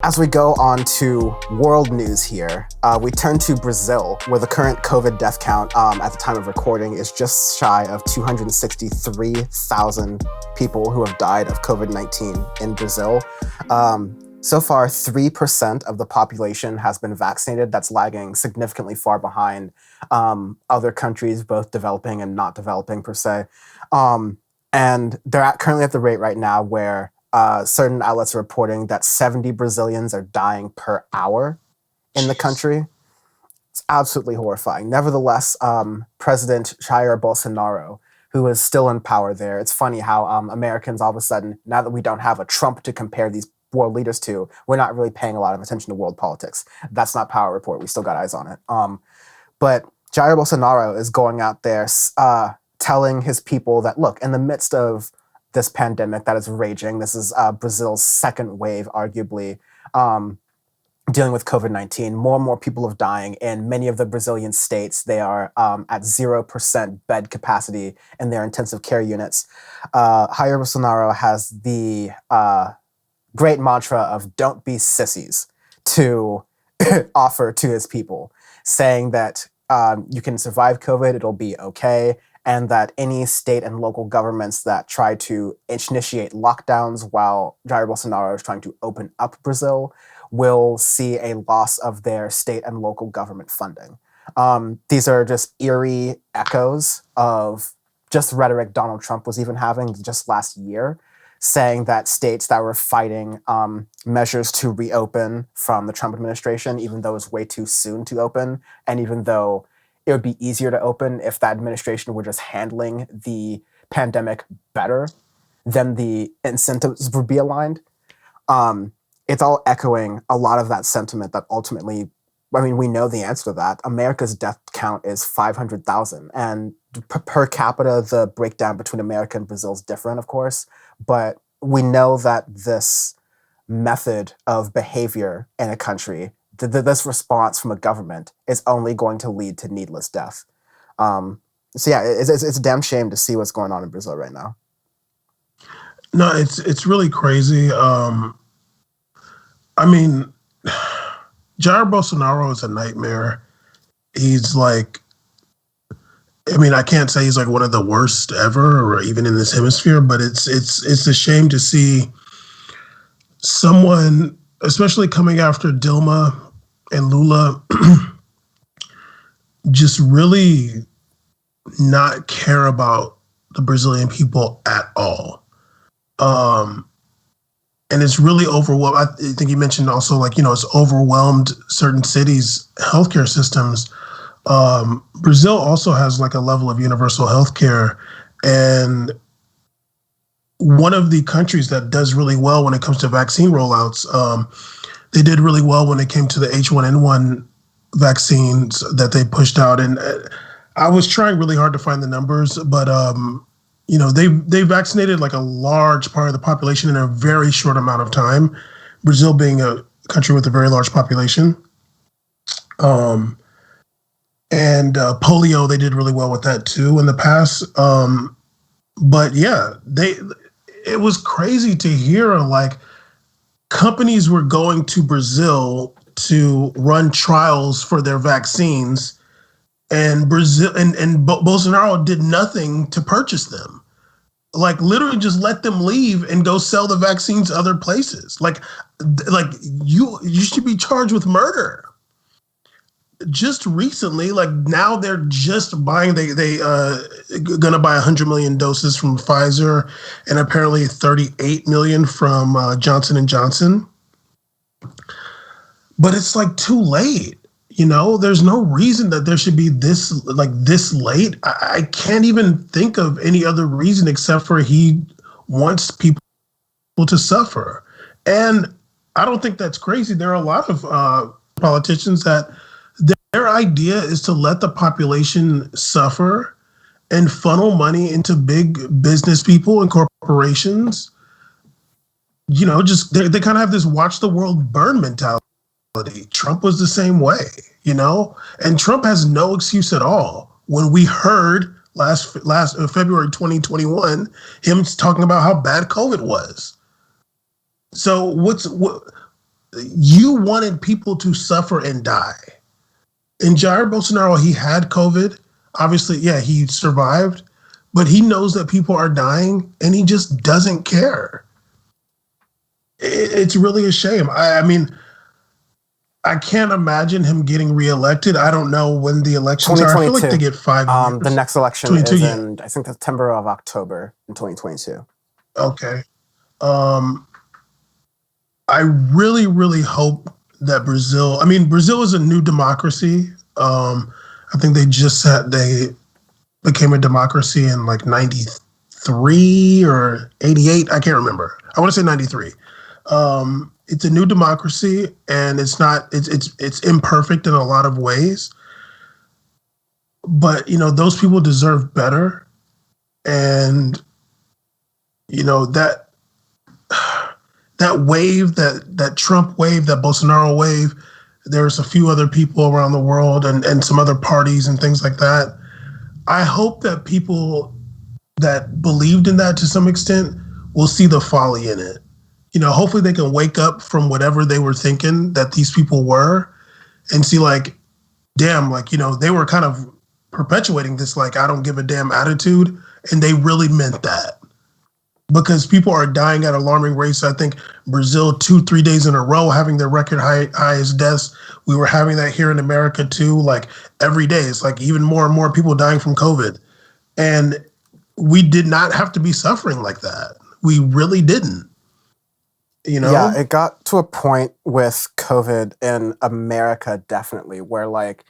As we go on to world news here, we turn to Brazil, where the current COVID death count at the time of recording is just shy of 263,000 people who have died of COVID-19 in Brazil. So far, 3% of the population has been vaccinated. That's lagging significantly far behind other countries, both developing and not developing per se. And they're currently at the rate right now where certain outlets are reporting that 70 Brazilians are dying per hour in the country. It's absolutely horrifying. Nevertheless, President Jair Bolsonaro, who is still in power there, it's funny how Americans all of a sudden, now that we don't have a Trump to compare these world leaders to, we're not really paying a lot of attention to world politics. That's not Power Report. We still got eyes on it. But Jair Bolsonaro is going out there telling his people that, look, in the midst of this pandemic that is raging. This is Brazil's second wave, arguably, dealing with COVID-19. More and more people are dying in many of the Brazilian states. They are at 0% bed capacity in their intensive care units. Jair Bolsonaro has the great mantra of "don't be sissies" to offer to his people, saying that you can survive COVID, it'll be okay, and that any state and local governments that try to initiate lockdowns while Jair Bolsonaro is trying to open up Brazil will see a loss of their state and local government funding. These are just eerie echoes of just rhetoric Donald Trump was even having just last year, saying that states that were fighting measures to reopen from the Trump administration, even though it's way too soon to open, and even though it would be easier to open if that administration were just handling the pandemic better, then the incentives would be aligned. It's all echoing a lot of that sentiment that ultimately, I mean, we know the answer to that. America's death count is 500,000. And per capita, the breakdown between America and Brazil is different, of course. But we know that this method of behavior in a country, this response from a government, is only going to lead to needless death. So yeah, it's a damn shame to see what's going on in Brazil right now. No, it's really crazy. I mean, Jair Bolsonaro is a nightmare. He's like, I mean, I can't say he's like one of the worst ever, or even in this hemisphere, but it's a shame to see someone, especially coming after Dilma and Lula, just really not care about the Brazilian people at all. And it's really overwhelmed. I think you mentioned also, like, you know, it's overwhelmed certain cities' healthcare systems. Brazil also has like a level of universal healthcare, and one of the countries that does really well when it comes to vaccine rollouts. They did really well when it came to the H1N1 vaccines that they pushed out, and I was trying really hard to find the numbers, but you know, they vaccinated like a large part of the population in a very short amount of time. Brazil being a country with a very large population. And polio, they did really well with that too in the past. But yeah, it was crazy to hear like companies were going to Brazil to run trials for their vaccines, and Brazil and Bolsonaro did nothing to purchase them. Like, literally just let them leave and go sell the vaccines other places. Like you should be charged with murder. Just recently, like now they're just buying, they gonna buy 100 million doses from Pfizer and apparently 38 million from Johnson and Johnson. But it's like too late. You know, there's no reason that there should be this late. I can't even think of any other reason except for he wants people to suffer. And I don't think that's crazy. There are a lot of politicians that their idea is to let the population suffer and funnel money into big business people and corporations. You know, just they kind of have this watch the world burn mentality. Trump was the same way, you know, and Trump has no excuse at all. When we heard last February 2021, him talking about how bad COVID was. So You wanted people to suffer and die. In Jair Bolsonaro, he had COVID. Obviously, yeah, he survived, but he knows that people are dying and he just doesn't care. It's really a shame. I mean, I can't imagine him getting reelected. I don't know when the elections are. I feel like they 2022. get 5 The years. next election 22, is yeah. in, I think, September of October in 2022. Okay. Um, I really, really hope that Brazil, I mean, Brazil is a new democracy. I think they became a democracy in like 93 or 88. I can't remember. I want to say 93. It's a new democracy and it's imperfect in a lot of ways, but those people deserve better. And you know that that wave, that Trump wave, that Bolsonaro wave, there's a few other people around the world and some other parties and things like that. I hope that people that believed in that to some extent will see the folly in it. Hopefully they can wake up from whatever they were thinking that these people were and see like, damn, like, they were kind of perpetuating this like I don't give a damn attitude, and they really meant that. Because people are dying at alarming rates. I think Brazil 2, 3 days in a row having their record highest deaths. We were having that here in America too. Like every day, it's like even more and more people dying from COVID, and we did not have to be suffering like that. We really didn't. You Yeah, know? it got to a point with COVID in America, definitely, where like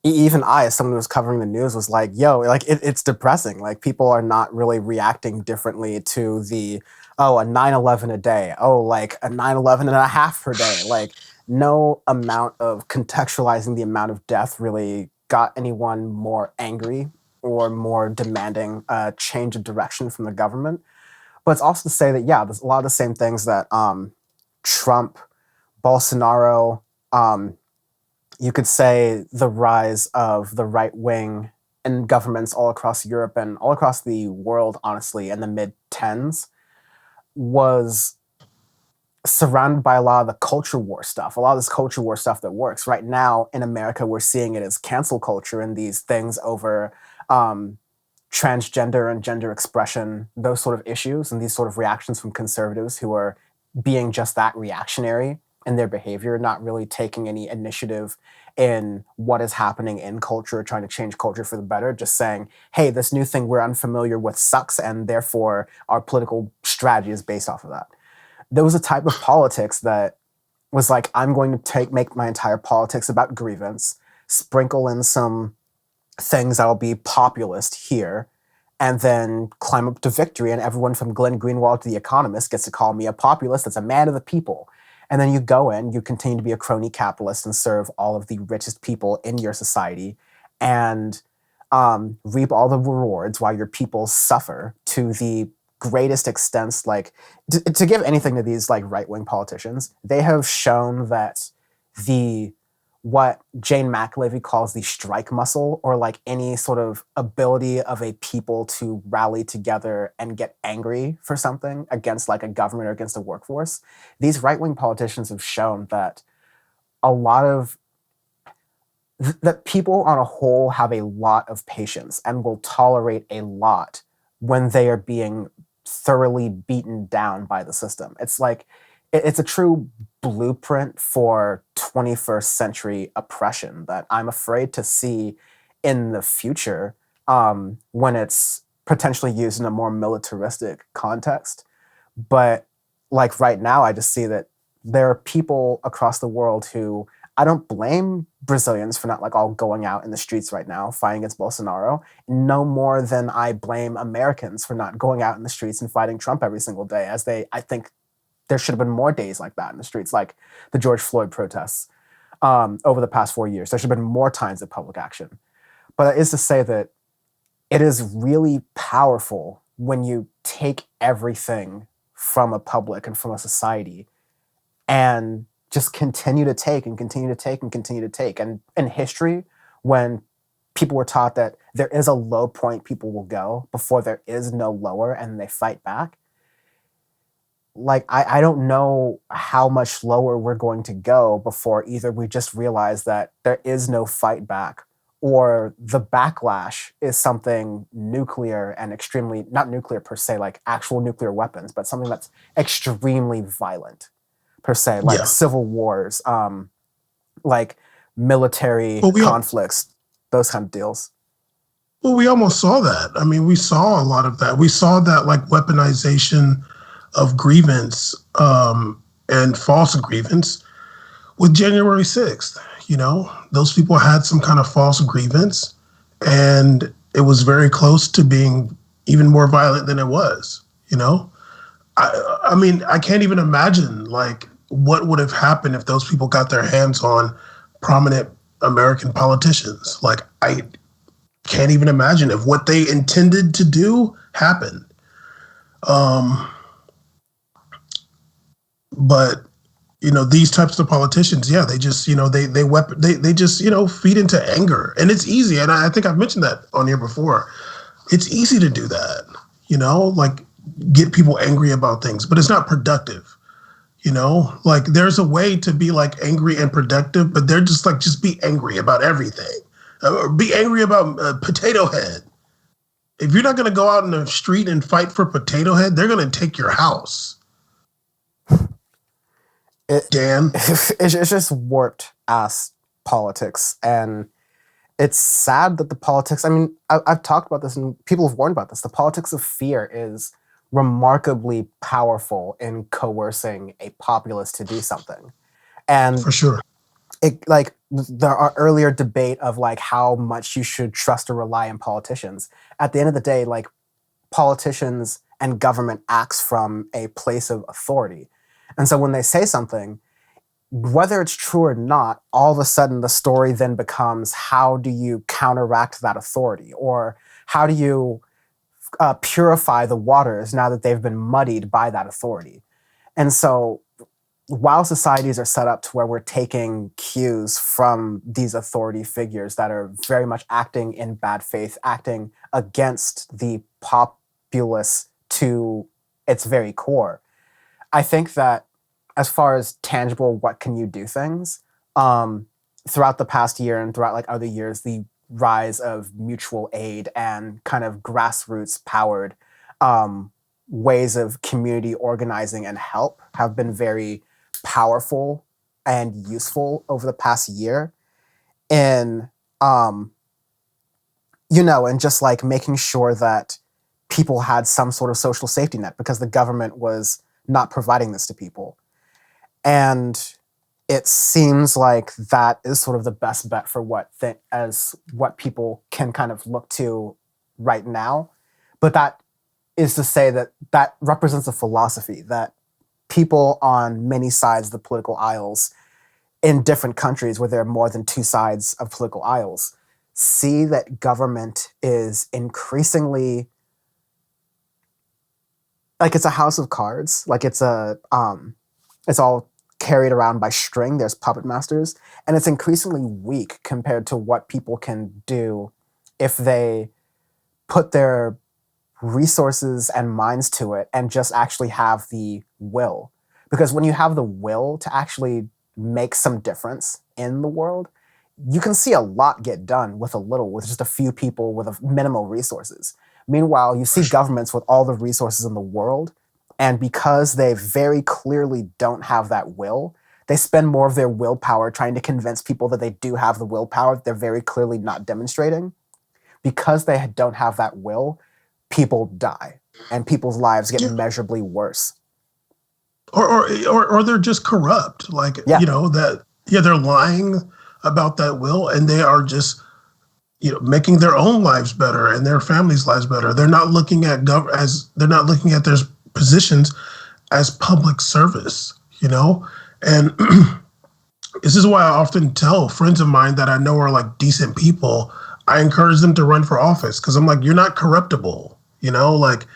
even I, as someone who was covering the news, was like, yo, like it's depressing. Like people are not really reacting differently to the, oh, a 9/11 a day. Oh, like a 9/11 and a half per day. Like no amount of contextualizing the amount of death really got anyone more angry or more demanding a change of direction from the government. But it's also to say that, yeah, there's a lot of the same things that Trump, Bolsonaro, um, you could say the rise of the right wing in governments all across Europe and all across the world, honestly, in the mid tens was surrounded by a lot of the culture war stuff, a lot of this culture war stuff that works. Right now in America, we're seeing it as cancel culture and these things over um, transgender and gender expression, those sort of issues, and these sort of reactions from conservatives who are being just that reactionary in their behavior, not really taking any initiative in what is happening in culture, trying to change culture for the better, just saying, hey, this new thing we're unfamiliar with sucks, and therefore our political strategy is based off of that. There was a type of politics that was like, I'm going to make my entire politics about grievance, sprinkle in some things that'll be populist here, and then climb up to victory. And everyone from Glenn Greenwald to The Economist gets to call me a populist that's a man of the people. And then you go in, you continue to be a crony capitalist and serve all of the richest people in your society and reap all the rewards while your people suffer to the greatest extents. Like, to give anything to these like right-wing politicians, they have shown that the what Jane McAlevey calls the strike muscle, or like any sort of ability of a people to rally together and get angry for something against like a government or against a workforce. These right wing politicians have shown that a lot of that people on a whole have a lot of patience and will tolerate a lot when they are being thoroughly beaten down by the system. It's like it's a true blueprint for 21st century oppression that I'm afraid to see in the future when it's potentially used in a more militaristic context. But like right now, I just see that there are people across the world who I don't blame Brazilians for not like all going out in the streets right now fighting against Bolsonaro, no more than I blame Americans for not going out in the streets and fighting Trump every single day. I think there should have been more days like that in the streets, like the George Floyd protests over the past 4 years. There should have been more times of public action. But that is to say that it is really powerful when you take everything from a public and from a society and just continue to take and continue to take and continue to take. And in history, when people were taught that there is a low point people will go before there is no lower and they fight back, like I don't know how much lower we're going to go before either we just realize that there is no fight back, or the backlash is something nuclear and extremely, not nuclear per se, like actual nuclear weapons, but something that's extremely violent per se, like Yeah. civil wars, like military Well, conflicts, those kind of deals. we almost saw that. I mean, we saw a lot of that. We saw that like weaponization of grievance and false grievance with January 6th. You know, those people had some kind of false grievance, and it was very close to being even more violent than it was. You know, I mean, I can't even imagine like what would have happened if those people got their hands on prominent American politicians. Like, I can't even imagine if what they intended to do happened. Um, but you know, these types of politicians, yeah, they just, you know, they just, you know, feed into anger, and it's easy. And I think I've mentioned that on here before. It's easy to do that, you know, like get people angry about things, but it's not productive. You know, like there's a way to be like angry and productive, but they're just like, just be angry about everything. Be angry about Potato Head. If you're not going to go out in the street and fight for Potato Head, they're going to take your house. It, Dan. it's just warped ass politics, and it's sad that the politics, I mean, I've talked about this and people have warned about this. The politics of fear is remarkably powerful in coercing a populace to do something. And For sure. it, like, there are earlier debate of like how much you should trust or rely on politicians. At the end of the day, like, politicians and government acts from a place of authority. And so when they say something, whether it's true or not, all of a sudden the story then becomes, how do you counteract that authority? Or how do you purify the waters now that they've been muddied by that authority? And so while societies are set up to where we're taking cues from these authority figures that are very much acting in bad faith, acting against the populace to its very core, I think that as far as tangible, what can you do things, throughout the past year and throughout like other years, the rise of mutual aid and kind of grassroots powered ways of community organizing and help have been very powerful and useful over the past year in, um, you know, and just like making sure that people had some sort of social safety net because the government was not providing this to people. And it seems like that is sort of the best bet for as what people can kind of look to right now. But that is to say that that represents a philosophy that people on many sides of the political aisles in different countries where there are more than two sides of political aisles see that government is increasingly like it's a house of cards, like it's all carried around by string. There's puppet masters, and it's increasingly weak compared to what people can do if they put their resources and minds to it and just actually have the will. Because when you have the will to actually make some difference in the world, you can see a lot get done with a little, with just a few people with a minimal resources. Meanwhile, you see governments with all the resources in the world, and because they very clearly don't have that will, they spend more of their willpower trying to convince people that they do have the willpower that they're very clearly not demonstrating. Because they don't have that will, people die and people's lives get Yeah. measurably worse. Or they're just corrupt. Like, Yeah. you know, that, yeah, they're lying about that will, and they are just, you know, making their own lives better and their families' lives better. They're not looking at they're not looking at their positions as public service, you know? And this is why I often tell friends of mine that I know are like decent people, I encourage them to run for office, because I'm like, you're not corruptible, you know, like,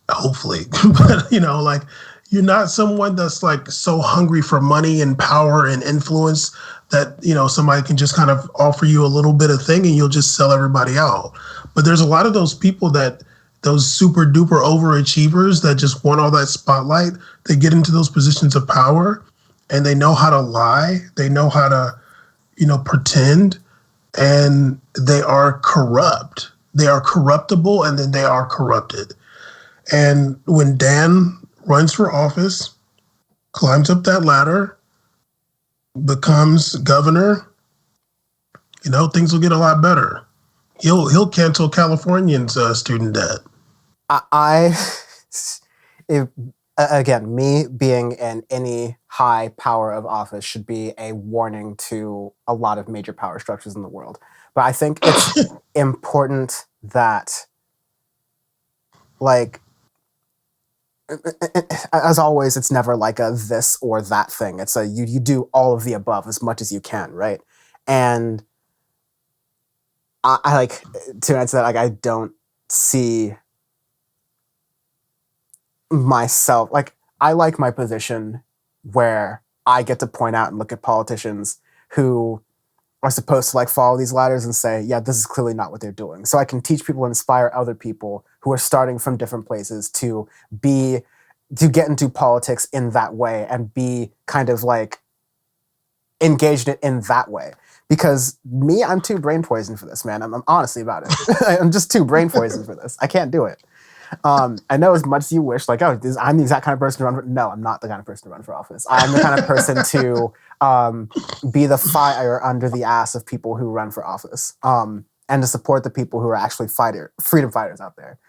hopefully, but you know, like, you're not someone that's like so hungry for money and power and influence that, you know, somebody can just kind of offer you a little bit of thing and you'll just sell everybody out. But there's a lot of those people that those super duper overachievers that just want all that spotlight, they get into those positions of power and they know how to lie. They know how to, pretend, and they are corrupt. They are corruptible and then they are corrupted. And when Dan runs for office, climbs up that ladder, becomes governor, things will get a lot better. He'll cancel Californians' student debt. I if, again, me being in any high power of office should be a warning to a lot of major power structures in the world. But I think it's important that, like, as always, it's never like a this or that thing. It's a you do all of the above as much as you can, right? And I like to answer that. Like, I don't see myself, like, I like my position where I get to point out and look at politicians who are supposed to like follow these ladders and say, yeah, this is clearly not what they're doing. So I can teach people and inspire other people who are starting from different places be to get into politics in that way and be kind of like engaged in that way. Because me, I'm too brain poisoned for this, man. I'm honestly about it. I'm just too brain poisoned for this. I can't do it. I know as much as you wish, like, I'm the exact kind of person to run for. No, I'm not the kind of person to run for office. I'm the kind of person to be the fire under the ass of people who run for office, and to support the people who are actually freedom fighters out there.